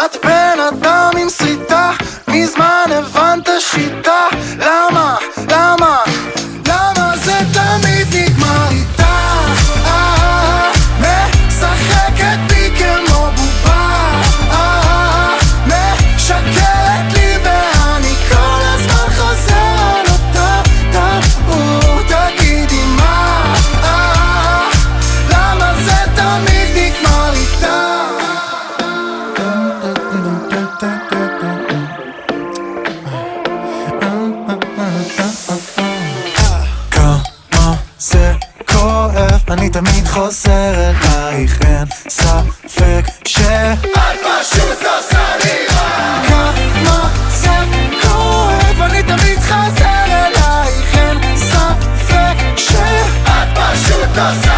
את בן אדם עם סריטה, מזמן הבנת שיטה. למה? למה? למה זה תמיד נגמר איתך? משחקת בי כמו בובה, משקרת לי ואני כל הזמן חוזר על אותה טעות. תגידי מה? למה זה תמיד נגמר איתך? כמה זה כואב, אני תמיד חוזר אלייך, אין ספק את פשוט עושה לי רע. כמה זה כואב, אני תמיד חוזר אלייך, אין ספק את פשוט עושה